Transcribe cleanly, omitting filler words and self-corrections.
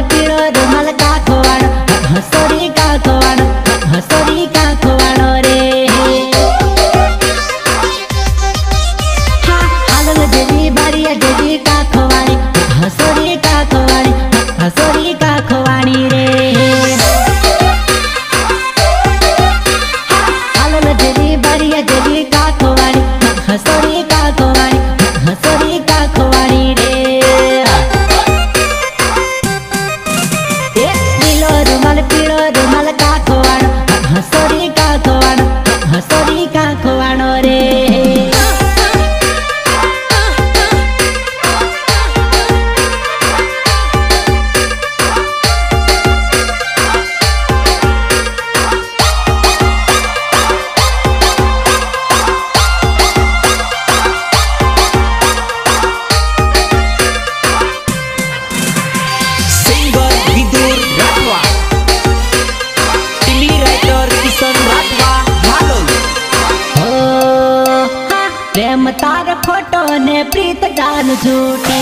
रुमाल पीळो रुमाल काखवाणो हसोरी काखवाणो हसोरी काखवाणो रे हालल जेवी बारिया जेवी काखवाणी हसोरी काखवाणी हसोरी काखवाणी रे हालल जेवी बारिया जेवी काखवाणी हसोरी काखवाणी हसोरी काखवाणी रे नीलो रुमाल पीळो रुमाल काखवाणो हसोरी काखवाणो हसोरी काखवाणो रे प्रेम तार खोटो ने प्रीत जान झूठे।